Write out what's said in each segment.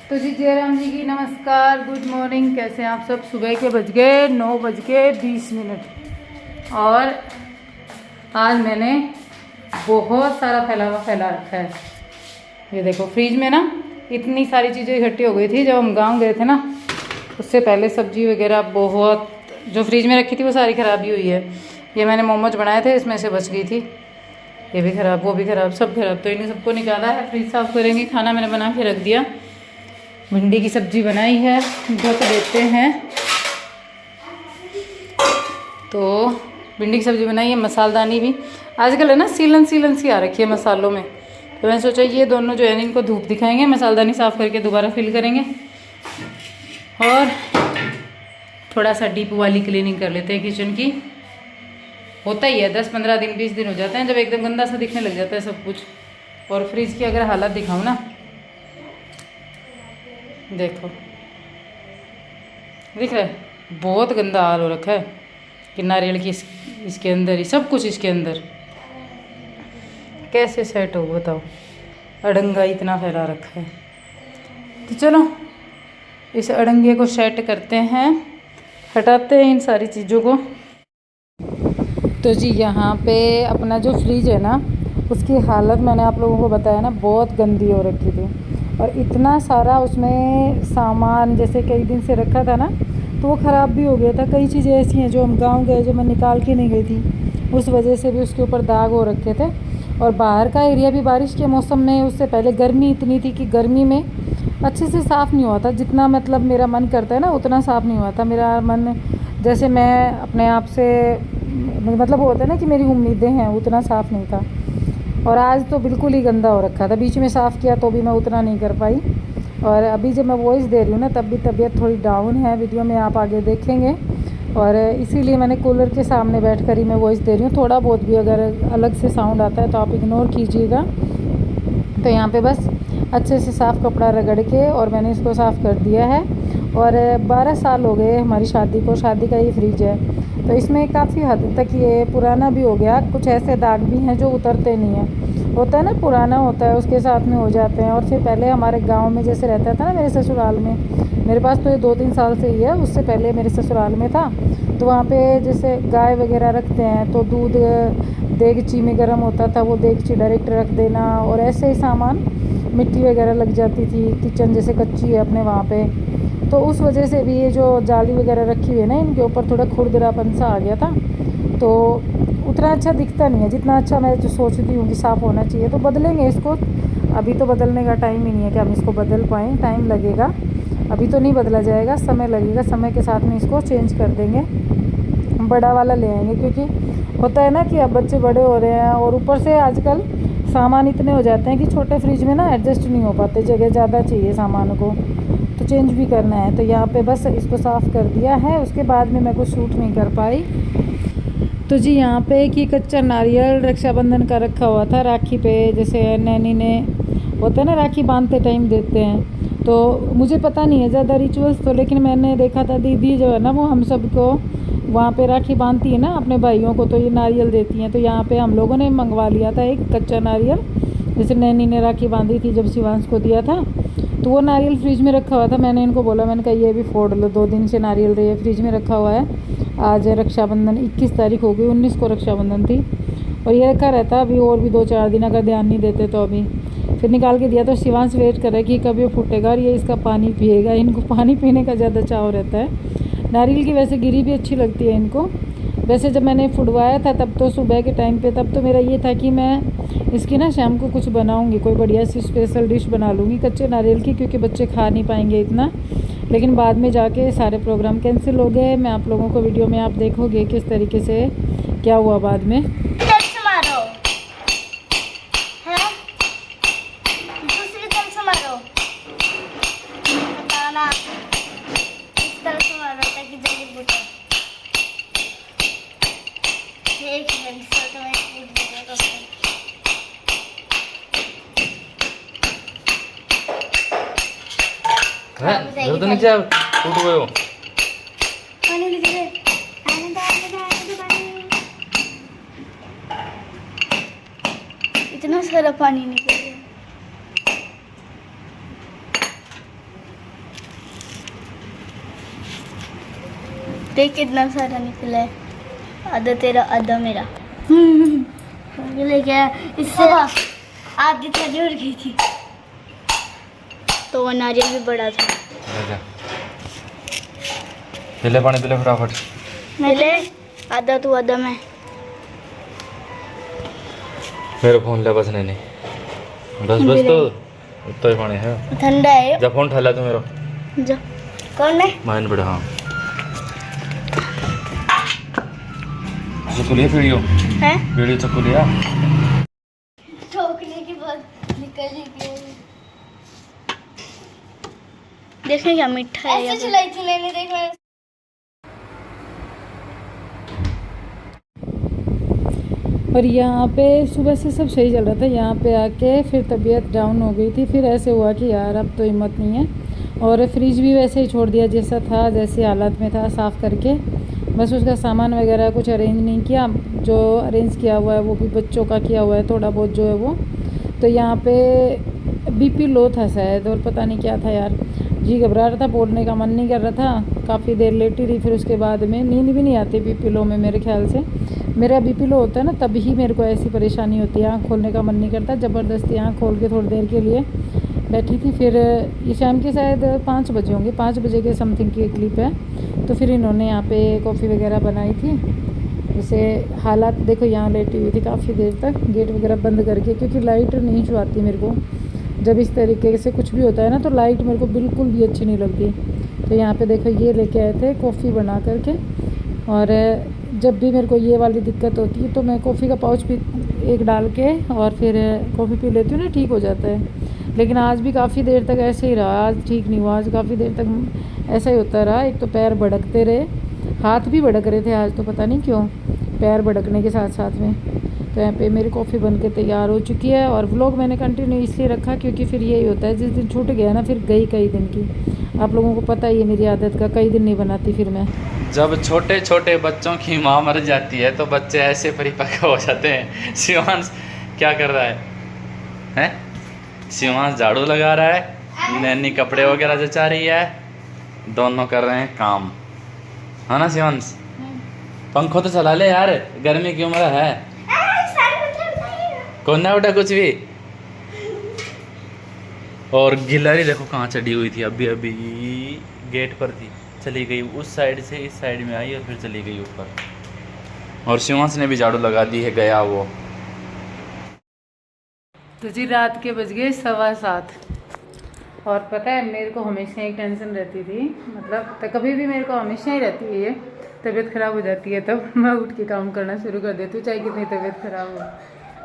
तो जी जयराम जी की नमस्कार, गुड मॉर्निंग। कैसे हैं आप सब? सुबह के बज गए 9:20 और आज मैंने बहुत सारा फैला रखा है। ये देखो, फ्रिज में ना इतनी सारी चीज़ें इकट्ठी हो गई थी जब हम गांव गए थे ना। उससे पहले सब्जी वगैरह बहुत जो फ्रिज में रखी थी वो सारी ख़राबी हुई है। ये मैंने मोमोज बनाए थे, इसमें से बच गई थी। ये भी ख़राब, वो भी ख़राब, सब ख़राब। तो इन्हें सबको निकाला है, फ्रिज साफ़ करेंगे। खाना मैंने बना के रख दिया, भिंडी की सब्ज़ी बनाई है, ढक देते हैं। तो भिंडी की सब्ज़ी बनाई है, मसालदानी भी आजकल है ना सीलन सी आ रखी है मसालों में। तो मैंने सोचा ये दोनों जो है इनको धूप दिखाएंगे, मसालदानी साफ़ करके दोबारा फिल करेंगे और थोड़ा सा डीप वाली क्लीनिंग कर लेते हैं किचन की। होता ही है 10-15 दिन 20 दिन हो जाते हैं जब एकदम गंदा सा दिखने लग जाता है सब कुछ। और फ्रिज की अगर हालत दिखाऊँ ना, देखो दिख रहा है, बहुत गंदा हाल हो रखा है कि नारियल की इसके अंदर ही सब कुछ, इसके अंदर कैसे सेट हो बताओ। अड़ंगा इतना फैला रखा है। तो चलो इस अड़ंगे को सेट करते हैं, हटाते हैं इन सारी चीज़ों को। तो जी यहाँ पे अपना जो फ्रिज है ना, उसकी हालत मैंने आप लोगों को बताया ना, बहुत गंदी हो रखी थी। और इतना सारा उसमें सामान जैसे कई दिन से रखा था ना, तो वो ख़राब भी हो गया था। कई चीज़ें ऐसी हैं जो हम गांव गए, जो मैं निकाल के नहीं गई थी, उस वजह से भी उसके ऊपर दाग हो रखे थे। और बाहर का एरिया भी बारिश के मौसम में, उससे पहले गर्मी इतनी थी कि गर्मी में अच्छे से साफ़ नहीं हुआ था। जितना मतलब मेरा मन करता है ना उतना साफ़ नहीं हुआ था मेरा मन। जैसे मैं अपने आप से मतलब होता है ना कि मेरी उम्मीदें हैं, उतना साफ़ नहीं था। और आज तो बिल्कुल ही गंदा हो रखा था। बीच में साफ़ किया तो भी मैं उतना नहीं कर पाई। और अभी जब मैं वॉइस दे रही हूँ ना, तब भी तबीयत थोड़ी डाउन है। वीडियो में आप आगे देखेंगे। और इसीलिए मैंने कूलर के सामने बैठकर ही मैं वॉइस दे रही हूँ। थोड़ा बहुत भी अगर अलग से साउंड आता है तो आप इग्नोर कीजिएगा। तो यहाँ पे बस अच्छे से साफ़ कपड़ा रगड़ के और मैंने इसको साफ़ कर दिया है। और 12 साल हो गए हमारी शादी को। शादी का ये फ्रिज है, तो इसमें काफ़ी हद तक ये पुराना भी हो गया। कुछ ऐसे दाग भी हैं जो उतरते नहीं हैं। होता है ना, पुराना होता है उसके साथ में हो जाते हैं। और फिर पहले हमारे गांव में जैसे रहता था ना, मेरे ससुराल में, मेरे पास तो ये 2-3 साल से ही है, उससे पहले मेरे ससुराल में था। तो वहाँ पे जैसे गाय वगैरह रखते हैं तो दूध देगची में गर्म होता था, वो देगची डायरेक्ट रख देना। और ऐसे ही सामान, मिट्टी वगैरह लग जाती थी। किचन जैसे कच्ची है अपने वहाँ पे, तो उस वजह से भी ये जो जाली वगैरह रखी हुई है ना, इनके ऊपर थोड़ा खुरदरापन सा आ गया था। तो उतना अच्छा दिखता नहीं है जितना अच्छा मैं जो सोचती हूँ कि साफ़ होना चाहिए। तो बदलेंगे इसको। अभी तो बदलने का टाइम ही नहीं है कि हम इसको बदल पाएँ, टाइम लगेगा। अभी तो नहीं बदला जाएगा, समय लगेगा। समय के साथ में इसको चेंज कर देंगे, बड़ा वाला ले आएंगे। क्योंकि होता है ना कि अब बच्चे बड़े हो रहे हैं और ऊपर से आजकल सामान इतने हो जाते हैं कि छोटे फ्रिज में ना एडजस्ट नहीं हो पाते, जगह ज़्यादा चाहिए सामान को, तो चेंज भी करना है। तो यहाँ पे बस इसको साफ़ कर दिया है। उसके बाद में मैं कुछ शूट नहीं कर पाई। तो जी यहाँ पे कि कच्चा नारियल रक्षाबंधन का रखा हुआ था, राखी पे जैसे नैनी ने होता है ना, राखी बांधते टाइम देते हैं। तो मुझे पता नहीं है ज़्यादा रिचुअल्स तो, लेकिन मैंने देखा था दीदी जो है ना, वो हम सबको वहाँ पे राखी बांधती है ना अपने भाइयों को, तो ये नारियल देती हैं। तो यहाँ पे हम लोगों ने मंगवा लिया था एक कच्चा नारियल, जैसे नैनी ने राखी बांधी थी जब शिवांश को दिया था। तो वो नारियल फ्रिज में रखा हुआ था। मैंने इनको बोला, मैंने कहा ये भी फोड़ लो, 2 दिन से नारियल ये फ्रिज में रखा हुआ है। आज रक्षाबंधन 21 तारीख हो गई, 19 को रक्षाबंधन थी और ये रखा रहता अभी और भी 2-4 दिन, अगर ध्यान नहीं देते तो। अभी फिर निकाल के दिया तो शिवांश वेट कर रहा है कि कब ये फूटेगा और ये इसका पानी पिएगा। इनको पानी पीने का ज़्यादा चाव रहता है। नारियल की वैसे गिरी भी अच्छी लगती है इनको। वैसे जब मैंने फुटवाया था तब तो सुबह के टाइम पे, तब तो मेरा ये था कि मैं इसकी ना शाम को कुछ बनाऊंगी, कोई बढ़िया सी स्पेशल डिश बना लूँगी कच्चे नारियल की, क्योंकि बच्चे खा नहीं पाएंगे इतना। लेकिन बाद में जाके सारे प्रोग्राम कैंसिल हो गए। मैं आप लोगों को वीडियो में आप देखोगे किस तरीके से क्या हुआ बाद में। तो नीचे टूट गयो। इतना सारा पानी निकल गया। देख कितना सारा निकला है, आधा तेरा आधा मेरा। लेके आया, इससे आधी थैली उड़ गई थी, तो वो नारियल भी बड़ा था। जा पीले पानी पीले फटाफट। पहले आधा तू आधा मैं। मेरे फोन ले बस नहीं बस बस तो उतना ही पानी है। ठंडा है जब फोन ठहला तो मेरा जो। कौन है? माइन बड़ा। हाँ चकुलिया वीडियो हैं? वीडियो चकुलिया ठोकने के बाद निकल गई। देखने क्या मीठा है। ऐसे चलाई थी मैंने, देख मैंने। और यहाँ पे सुबह से सब सही चल रहा था, यहाँ पे आके फिर तबीयत डाउन हो गई थी। फिर ऐसे हुआ कि यार अब तो हिम्मत नहीं है, और फ्रिज भी वैसे ही छोड़ दिया जैसा था, जैसे हालत में था, साफ़ करके बस उसका सामान वगैरह कुछ अरेंज नहीं किया। जो अरेंज किया हुआ है वो भी बच्चों का किया हुआ है थोड़ा बहुत जो है वो। तो यहाँ पे बीपी लो था शायद, और पता नहीं क्या था यार, जी घबरा रहा था, बोलने का मन नहीं कर रहा था। काफ़ी देर लेटी रही, फिर उसके बाद में नींद भी नहीं आती बीपी लो में मेरे ख्याल से। मेरा बीपी लो होता है ना तभी ही मेरे को ऐसी परेशानी होती है, आँख खोलने का मन नहीं करता, ज़बरदस्ती आँख खोल के थोड़ी देर के लिए बैठी थी। फिर ये शाम के शायद 5 बजे होंगे, 5 बजे के समथिंग की क्लिप है। तो फिर इन्होंने यहाँ पे कॉफ़ी वगैरह बनाई थी। जैसे हालात देखो, यहाँ लेटी हुई थी काफ़ी देर तक गेट वगैरह बंद करके, क्योंकि लाइट नहीं छुआती मेरे को। जब इस तरीके से कुछ भी होता है ना तो लाइट मेरे को बिल्कुल भी अच्छी नहीं लगती। तो यहाँ पे देखो ये लेके आए थे कॉफ़ी बना करके, और जब भी मेरे को ये वाली दिक्कत होती है तो मैं कॉफ़ी का पाउच भी एक डाल के और फिर कॉफ़ी पी लेती हूँ ना, ठीक हो जाता है। लेकिन आज भी काफ़ी देर तक ऐसे ही रहा, आज ठीक नहीं हुआ, आज काफ़ी देर तक ऐसा ही होता रहा। एक तो पैर भड़कते रहे, हाथ भी भड़क रहे थे आज, तो पता नहीं क्यों पैर भड़कने के साथ साथ में। तो यहाँ पे मेरी कॉफ़ी बन के तैयार हो चुकी है, और व्लॉग मैंने कंटिन्यू इसलिए रखा क्योंकि फिर यही होता है, जिस दिन छूट गया ना फिर गई कई दिन की। आप लोगों को पता ही है मेरी आदत का, कई दिन नहीं बनाती फिर मैं। जब छोटे छोटे बच्चों की माँ मर जाती है तो बच्चे ऐसे परिपक्व हो जाते हैं। शिवांश क्या कर रहा है? शिवांश झाड़ू लगा रहा है, नैनी कपड़े वगैरह जचा रही है, दोनों कर रहे हैं काम, है ना शिवांश? पंखो तो चला ले यार, गर्मी की उम्र है। कौन ना उठा कुछ भी। और गिलहरी देखो कहाँ चढ़ी हुई थी, अभी अभी गेट पर थी, चली गई उस साइड से इस साइड में आई और फिर चली गई ऊपर। और शिवांश ने भी झाड़ू लगा दी है, गया वो। तो जी रात के बज गए 7:15, और पता है मेरे को हमेशा एक टेंशन रहती थी, मतलब तो कभी भी मेरे को हमेशा ही रहती है, ये तबीयत ख़राब हो जाती है तब मैं उठ के काम करना शुरू कर देती हूँ, चाहे कितनी तबीयत ख़राब हो।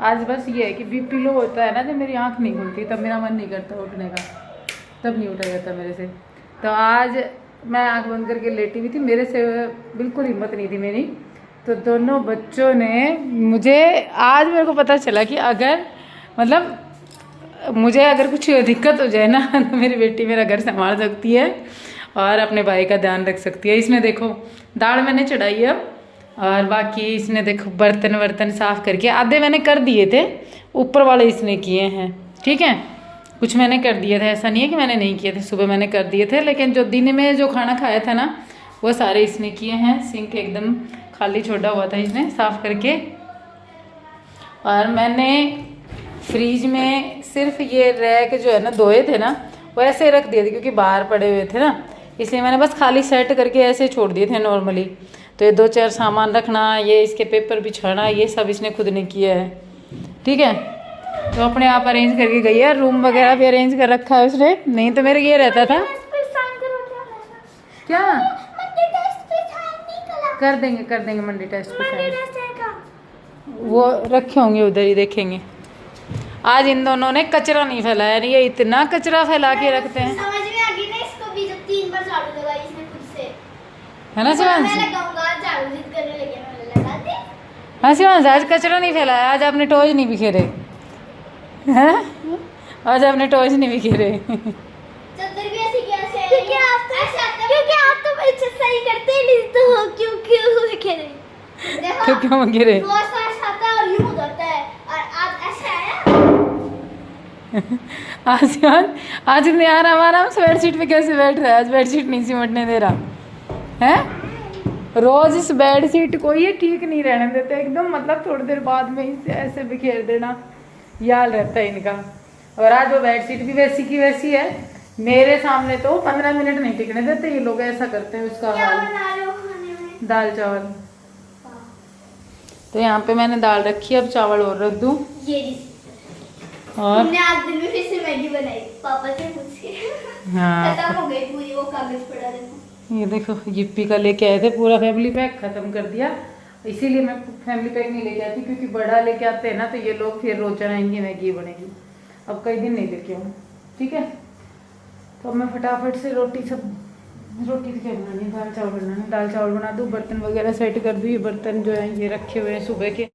आज बस ये है कि बीपी लो होता है ना, जब मेरी आँख नहीं खुलती तब मेरा मन नहीं करता उठने का, तब नहीं उठा जाता मेरे से। तो आज मैं आँख बंद करके लेटी हुई थी, मेरे से बिल्कुल हिम्मत नहीं थी मेरी। तो दोनों बच्चों ने मुझे, आज मेरे को पता चला कि अगर मतलब मुझे अगर कुछ दिक्कत हो जाए ना तो मेरी बेटी मेरा घर संभाल सकती है और अपने भाई का ध्यान रख सकती है। इसने देखो दाल मैंने चढ़ाई है अब, और बाकी इसने देखो बर्तन साफ़ करके आधे मैंने कर दिए थे, ऊपर वाले इसने किए हैं, ठीक है। कुछ मैंने कर दिए थे, ऐसा नहीं है कि मैंने नहीं किए थे, सुबह मैंने कर दिए थे, लेकिन जो दिन में जो खाना खाया था ना वो सारे इसने किए हैं। सिंक एकदम खाली छोड़ा हुआ था इसने साफ़ करके। और मैंने फ्रीज में सिर्फ ये रैक जो है ना धोए थे ना वो ऐसे ही रख दिए थे, क्योंकि बाहर पड़े हुए थे ना, इसलिए मैंने बस खाली सेट करके ऐसे छोड़ दिए थे नॉर्मली। तो ये 2-4 सामान रखना, ये इसके पेपर बिछाना, ये सब इसने खुद ने किया है, ठीक है। तो अपने आप अरेंज करके गई है, रूम वगैरह भी अरेंज कर रखा है उसने, नहीं तो मेरे ये रहता था क्या कर देंगे मंडे टेस्ट पे, वो रखे होंगे उधर ही, देखेंगे। आज इन दोनों ने कचरा नहीं फैलाया, ये इतना कचरा फैला के रखते हैं। समझ में आ गई ना इसको भी, जब 3 बार झाड़ू लगाई इसने खुद से, है ना शिवांश? मैं लगाऊंगा, झाड़ू जिद करने लगे मैं लगा दे। हाँ शिवांश, आज कचरा नहीं फैलाया, आज आपने टॉयज नहीं बिखेरे हैं, आज आपने टॉयज नहीं बिखेरे। चद्दर भी ऐसे कैसे है? क्योंकि आप तो अच्छे सही करते ही नहीं तो क्यों बिखेरे? तो क्यों गिरे? रोज ऐसा आता है और यूं होता है, और आज ऐसा है। आज इतने आराम से बेडशीट पे कैसे बैठ रहा है? आज बेडशीट नहीं सिमटने दे रहा है। रोज इस बेड शीट को ये ठीक नहीं रहने देते एकदम, मतलब थोड़ी देर बाद में इसे ऐसे बिखेर देना, याद रहता है इनका। और आज वो बेड शीट भी वैसी की वैसी है, मेरे सामने तो 15 मिनट नहीं टिकने देते ये लोग, ऐसा करते हैं उसका क्या हाल। बना रहे हो खाने में? दाल चावल। तो यहाँ पे मैंने दाल रखी है, अब चावल और रख दूँ। ये और हमने आज दिन में फिर से मैगी बनाई पापा से पूछ के। हाँ, खत्म हो गई पूरी, वो कागज पड़ा देखो। ये देखो yippee का लेके आए थे, पूरा फैमिली पैक खत्म कर दिया। इसीलिए मैं फैमिली पैक नहीं लेके आती, क्योंकि बड़ा लेके आते हैं ना तो ये लोग फिर रोज आएंगे मैगी बनेगी। अब कई दिन नहीं लेके आऊँ, ठीक है। तो अब मैं फटाफट से रोटी तो क्या बनानी है, दाल चावल बनाना है, दाल चावल बना दूँ, बर्तन वगैरह सेट कर दूँ। ये बर्तन जो है ये रखे हुए हैं सुबह के।